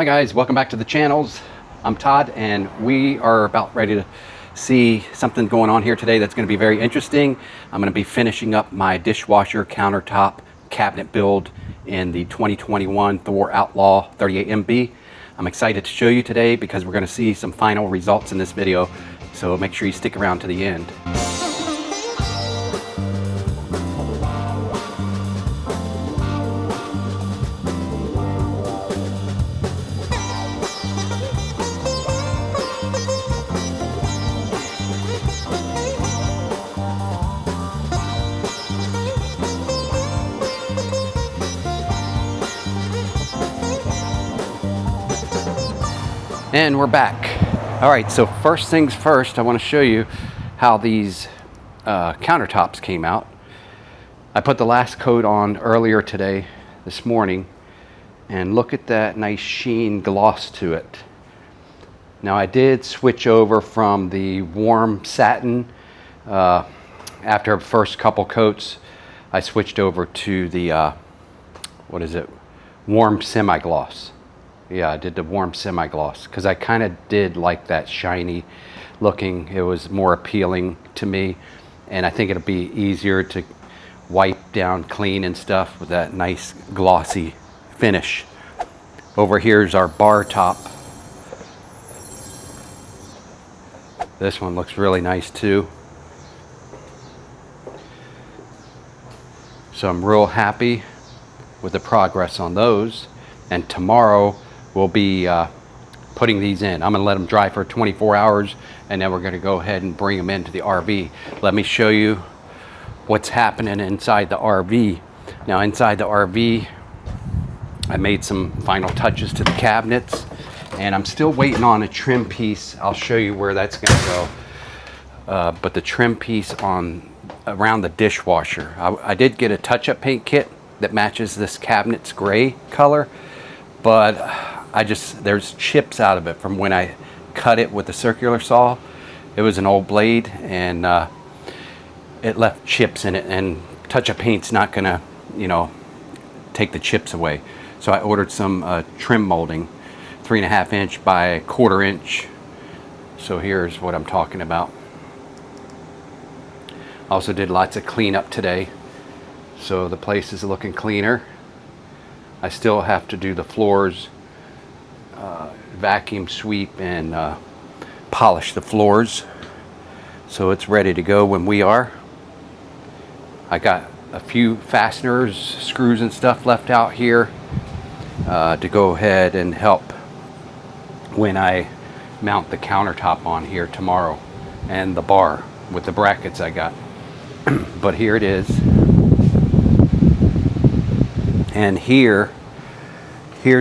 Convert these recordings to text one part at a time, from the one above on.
Hi guys, welcome back to the channels. I'm Todd and we are about ready to see something going on here today that's going to be very interesting. I'm going to be finishing up my dishwasher countertop cabinet build in the 2021 Thor Outlaw 38MB. I'm excited to show you today because we're going to see some final results in this video, so make sure you stick around to the end. And we're back. All right, so first things first, I want to show you how these countertops came out. I put the last coat on earlier today, this morning, and look at that nice sheen gloss to it. Now I did switch over from the warm satin. After the first couple coats, I switched over to the, warm semi-gloss. Yeah, I did the warm semi-gloss because I kind of did like that shiny looking. It was more appealing to me, and I think it'll be easier to wipe down clean and stuff with that nice glossy finish. Over here's our bar top. This one looks really nice too. So I'm real happy with the progress on those, and tomorrow we'll be putting these in. I'm gonna let them dry for 24 hours and then we're gonna go ahead and bring them into the RV. Let me show you what's happening inside the RV. Now inside the RV, I made some final touches to the cabinets and I'm still waiting on a trim piece. I'll show you where that's gonna go. But the trim piece around the dishwasher. I did get a touch-up paint kit that matches this cabinet's gray color, but there's chips out of it from when I cut it with the circular saw. It was an old blade and it left chips in it, and touch-up paint's not gonna, take the chips away. So I ordered some trim molding, 3.5 inch by 1/4 inch. So here's what I'm talking about. Also did lots of cleanup today, so the place is looking cleaner. I still have to do the floors, vacuum sweep and polish the floors, so it's ready to go when we are. I got a few fasteners, screws and stuff left out here to go ahead and help when I mount the countertop on here tomorrow, and the bar with the brackets I got. But here it is. And here's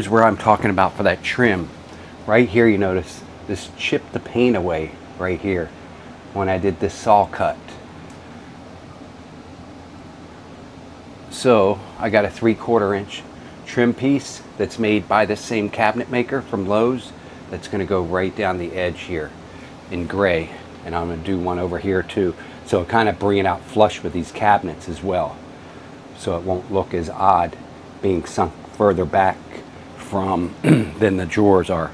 where I'm talking about for that trim. Right here, you notice this chipped the paint away right here when I did this saw cut. So I got a 3/4 inch trim piece that's made by the same cabinet maker from Lowe's. That's going to go right down the edge here in gray, and I'm going to do one over here too. So kind of bring it out flush with these cabinets as well, so it won't look as odd being sunk further back from than the drawers are.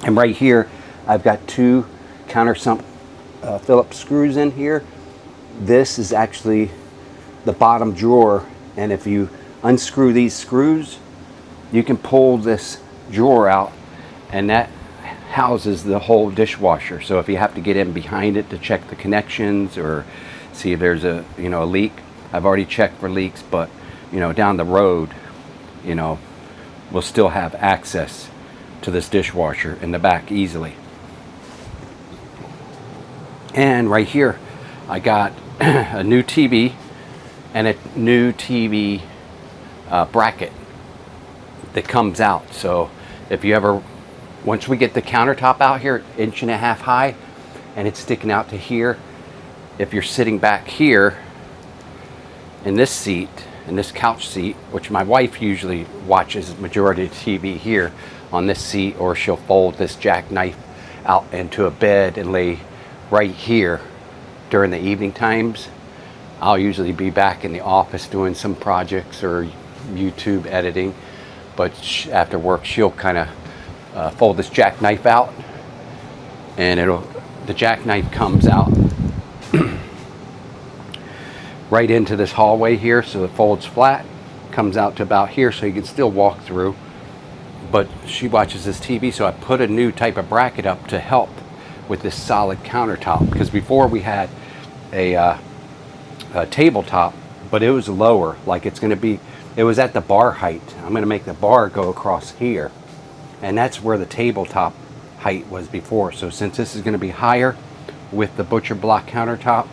And right here I've got 2 countersunk Phillips screws in here. This is actually the bottom drawer, and if you unscrew these screws you can pull this drawer out, and that houses the whole dishwasher. So if you have to get in behind it to check the connections or see if there's a a leak, I've already checked for leaks, but down the road we'll still have access to this dishwasher in the back easily. And right here I got a new TV and a new TV bracket that comes out. So if you ever, once we get the countertop out here 1.5 inches high and it's sticking out to here, if you're sitting back here in this seat, in this couch seat, which my wife usually watches majority of TV here on this seat, or she'll fold this jackknife out into a bed and lay right here during the evening times. I'll usually be back in the office doing some projects or YouTube editing, but after work she'll kind of fold this jackknife out, and the jackknife comes out right into this hallway here, so it folds flat, comes out to about here, so you can still walk through. But she watches this TV, so I put a new type of bracket up to help with this solid countertop, because before we had a tabletop, but it was lower, like it's going to be, it was at the bar height. I'm going to make the bar go across here, and that's where the tabletop height was before. So since this is going to be higher with the butcher block countertop,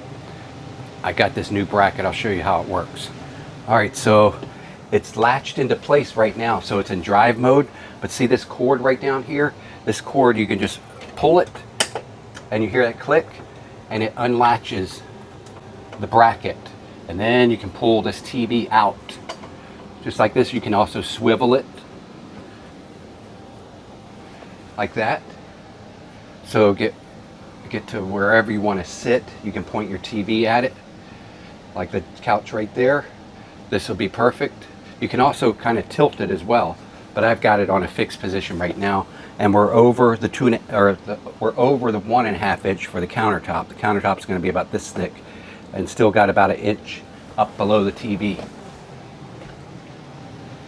I got this new bracket. I'll show you how it works. All right, so it's latched into place right now, so it's in drive mode. But see this cord right down here? This cord, you can just pull it, and you hear that click, and it unlatches the bracket. And then you can pull this TV out. Just like this. You can also swivel it like that. So get to wherever you want to sit. You can point your TV at it, like the couch right there. This will be perfect. You can also kind of tilt it as well, but I've got it on a fixed position right now, and we're over the 1.5 inch for the countertop. The countertop is going to be about this thick, and still got about 1 inch up below the TV.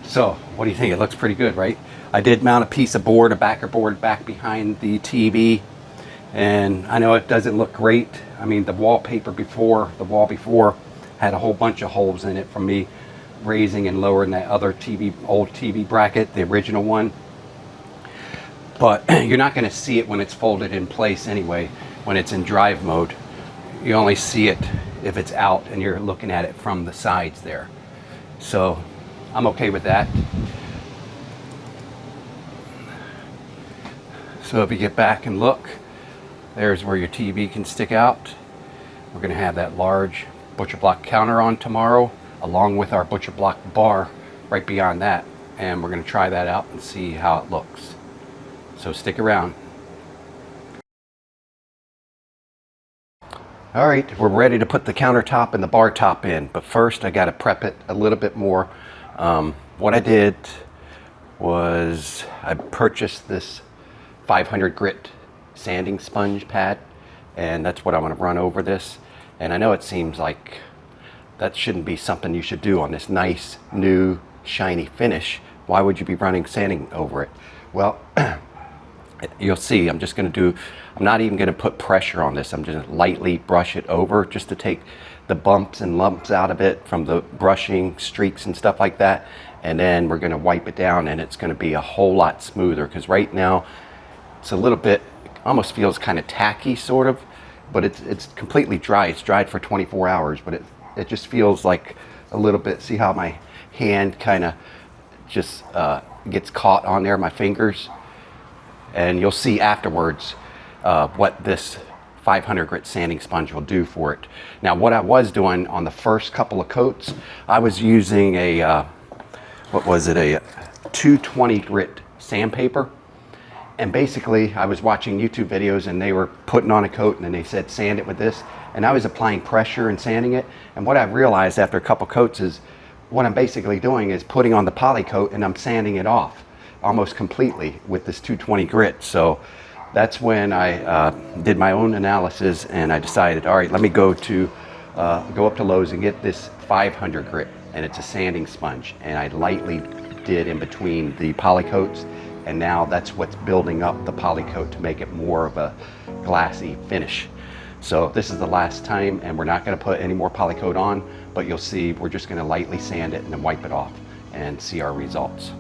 So what do you think? It looks pretty good, right? I did mount a piece of board, a backer board, back behind the TV, and I know it doesn't look great. I mean, the wall before had a whole bunch of holes in it from me raising and lowering that other old TV bracket, the original one. But you're not going to see it when it's folded in place anyway, when it's in drive mode. You only see it if it's out and you're looking at it from the sides there. So I'm okay with that. So if you get back and look, there's where your TV can stick out. We're going to have that large butcher block counter on tomorrow, along with our butcher block bar right beyond that. And we're going to try that out and see how it looks. So stick around. All right, we're ready to put the countertop and the bar top in, but first I got to prep it a little bit more. What I did was I purchased this 500 grit sanding sponge pad, and that's what I'm going to run over this. And I know it seems like that shouldn't be something you should do on this nice new shiny finish. Why would you be running sanding over it? Well, you'll see. I'm not even going to put pressure on this. I'm just going to lightly brush it over just to take the bumps and lumps out of it from the brushing, streaks and stuff like that. And then we're going to wipe it down, and it's going to be a whole lot smoother, because right now it's a little bit, almost feels kind of tacky sort of, but it's completely dry. It's dried for 24 hours, but it just feels like a little bit, see how my hand kind of just gets caught on there, my fingers. And you'll see afterwards what this 500 grit sanding sponge will do for it. Now, what I was doing on the first couple of coats, I was using a 220 grit sandpaper. And basically, I was watching YouTube videos, and they were putting on a coat, and then they said sand it with this. And I was applying pressure and sanding it. And what I realized after a couple coats is what I'm basically doing is putting on the poly coat, and I'm sanding it off almost completely with this 220 grit. So that's when I did my own analysis, and I decided, all right, let me go up to Lowe's and get this 500 grit, and it's a sanding sponge. And I lightly did in between the poly coats, and now that's what's building up the poly coat to make it more of a glassy finish. So this is the last time, and we're not going to put any more poly coat on, but you'll see we're just going to lightly sand it and then wipe it off and see our results.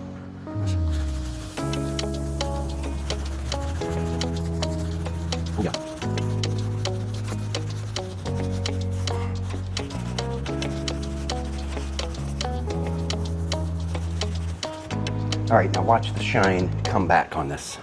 Yeah. All right, now watch the shine come back on this.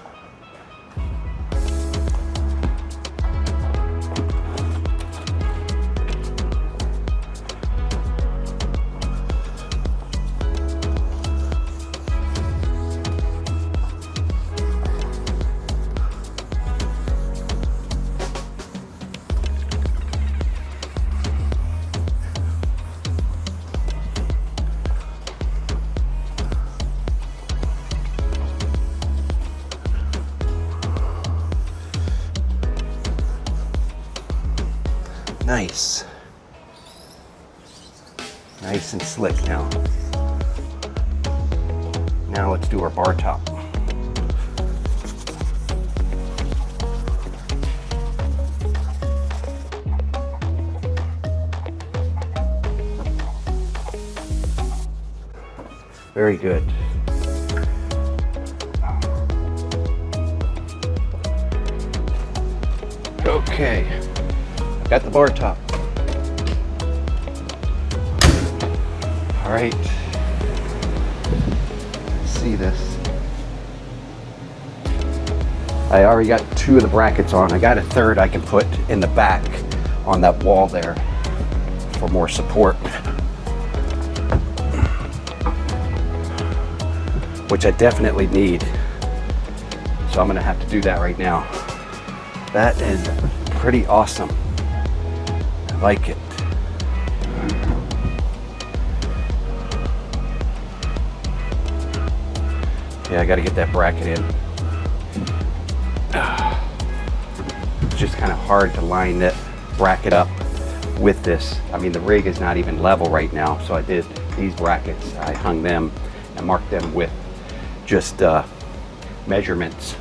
Nice. Nice and slick now. Now let's do our bar top. Very good. Okay, got the bar top. All right, let's see this. I already got 2 of the brackets on. I got a third I can put in the back on that wall there for more support, which I definitely need. So I'm gonna have to do that right now. That is pretty awesome. I like it. Yeah, I gotta get that bracket in. It's just kind of hard to line that bracket up with this. I mean, the rig is not even level right now, so I did these brackets. I hung them and marked them with just measurements.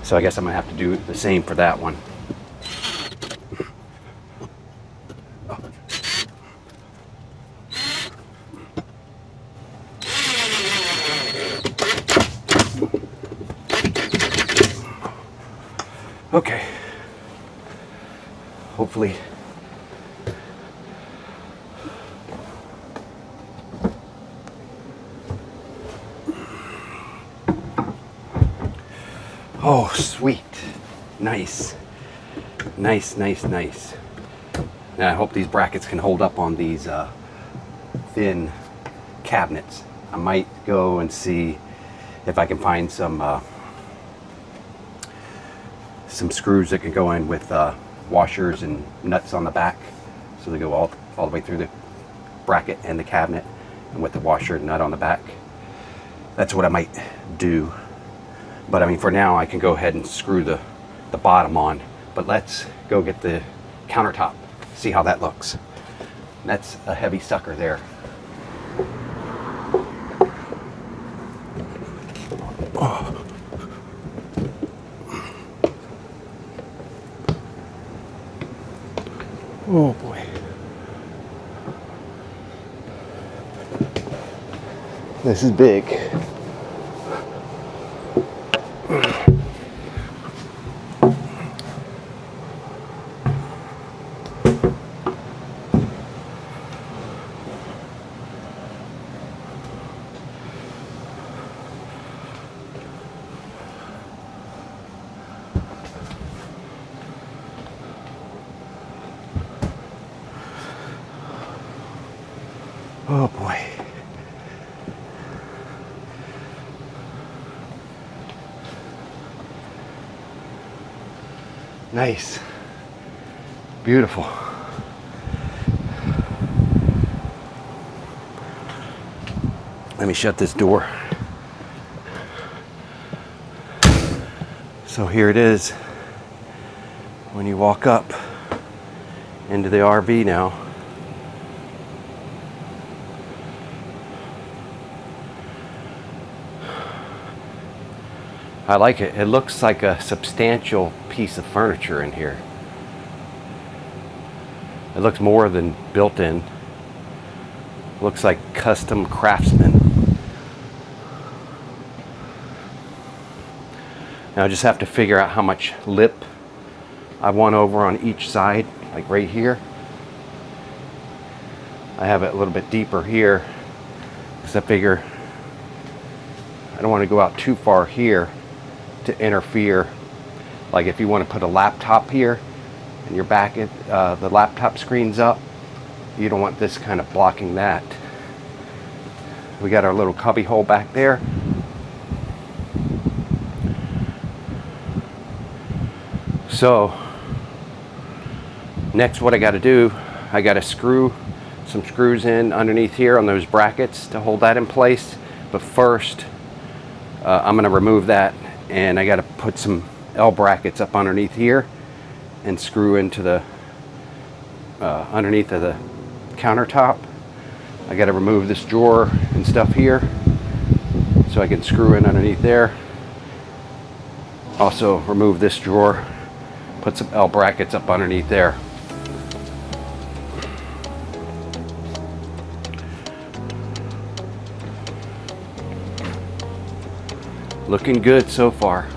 So I guess I'm gonna have to do the same for that one. Okay. Hopefully. Oh, sweet. Nice. Nice, nice, nice. Now I hope these brackets can hold up on these thin cabinets. I might go and see if I can find some screws that can go in with washers and nuts on the back, so they go all the way through the bracket and the cabinet, and with the washer and nut on the back. That's what I might do. But I mean, for now I can go ahead and screw the bottom on. But let's go get the countertop, see how that looks. That's a heavy sucker there. Oh. Oh boy. This is big. Oh boy. Nice. Beautiful. Let me shut this door. So here it is when you walk up into the RV now. I like it. It looks like a substantial piece of furniture in here. It looks more than built in. Looks like custom Craftsman. Now I just have to figure out how much lip I want over on each side, like right here. I have it a little bit deeper here because I figure I don't want to go out too far here to interfere. Like if you want to put a laptop here and your back at the laptop screen's up, you don't want this kind of blocking that. We got our little cubby hole back there. So next what I got to do, I got to screw some screws in underneath here on those brackets to hold that in place. But first I'm going to remove that, and I got to put some L brackets up underneath here and screw into the underneath of the countertop. I got to remove this drawer and stuff here so I can screw in underneath there. Also remove this drawer, put some L brackets up underneath there. Looking good so far.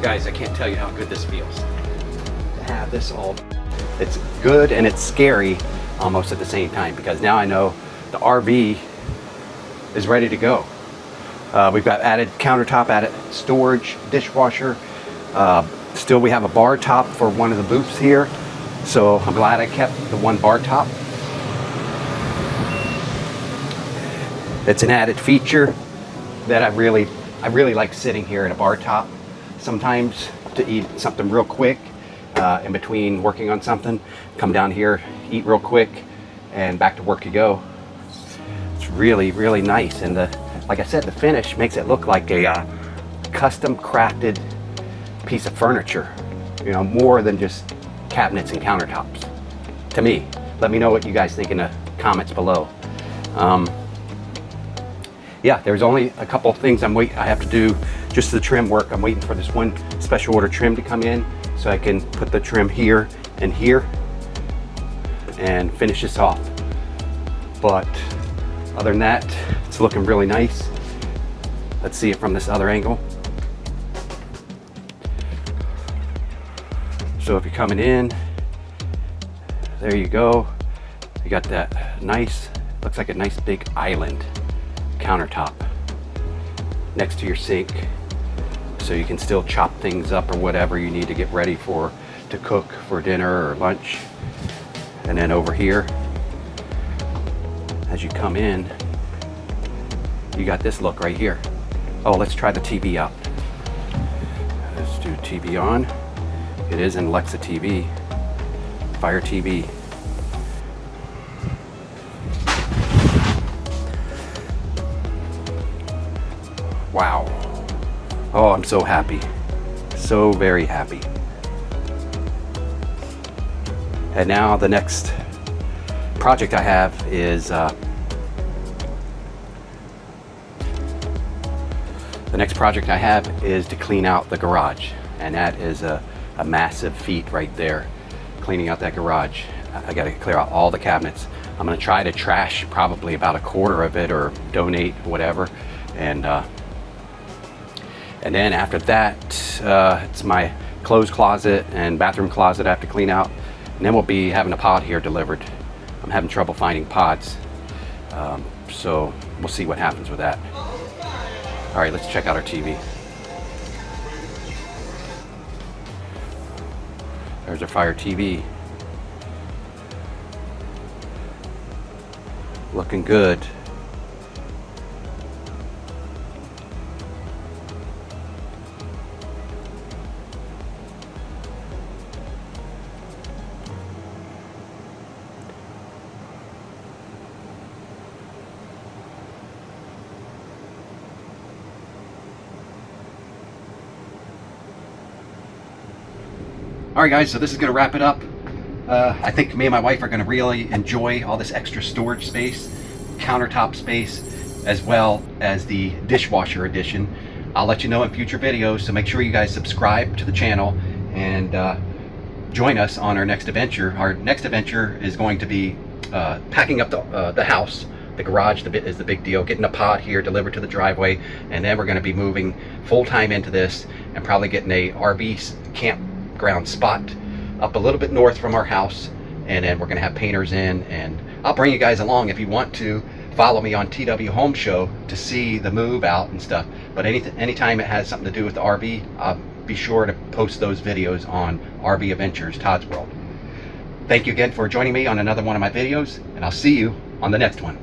Guys, I can't tell you how good this feels to have this all. It's good and it's scary almost at the same time, because now I know the RV is ready to go. We've got added countertop, added storage, dishwasher. Still we have a bar top for one of the booths here, so I'm glad I kept the one bar top. It's an added feature that I really like sitting here at a bar top. Sometimes to eat something real quick in between working on something, come down here, eat real quick, and back to work you go. It's really nice, and like I said, the finish makes it look like a custom crafted piece of furniture, you know, more than just cabinets and countertops to me. Let me know what you guys think in the comments below. Yeah, there's only a couple of things I have to do, just the trim work. I'm waiting for this one special order trim to come in so I can put the trim here and here and finish this off. But other than that, it's looking really nice. Let's see it from this other angle. So if you're coming in, there you go. You got that nice, looks like a nice big island countertop next to your sink, so you can still chop things up or whatever you need to get ready to cook for dinner or lunch. And then over here, as you come in, you got this look right here. Oh, let's try the TV out. Let's do TV on. It is an Alexa TV, Fire TV. Wow. Oh, I'm so happy. So very happy. And now the next project I have is to clean out the garage. And that is a massive feat right there, cleaning out that garage. I got to clear out all the cabinets. I'm going to try to trash probably about a quarter of it, or donate, whatever, and And then after that, it's my clothes closet and bathroom closet I have to clean out. And then we'll be having a pod here delivered. I'm having trouble finding pods. So we'll see what happens with that. All right, let's check out our TV. There's our Fire TV. Looking good. Alright guys, so this is going to wrap it up. I think me and my wife are going to really enjoy all this extra storage space, countertop space, as well as the dishwasher edition. I'll let you know in future videos, so make sure you guys subscribe to the channel and join us on our next adventure. Our next adventure is going to be packing up the house. The garage is the big deal, getting a pod here delivered to the driveway, and then we're going to be moving full-time into this and probably getting a RV campground spot up a little bit north from our house, and then we're going to have painters in, and I'll bring you guys along if you want to follow me on TW Home Show to see the move out and stuff. But anytime it has something to do with the RV, I'll be sure to post those videos on RV Adventures Todd's World. Thank you again for joining me on another one of my videos, and I'll see you on the next one.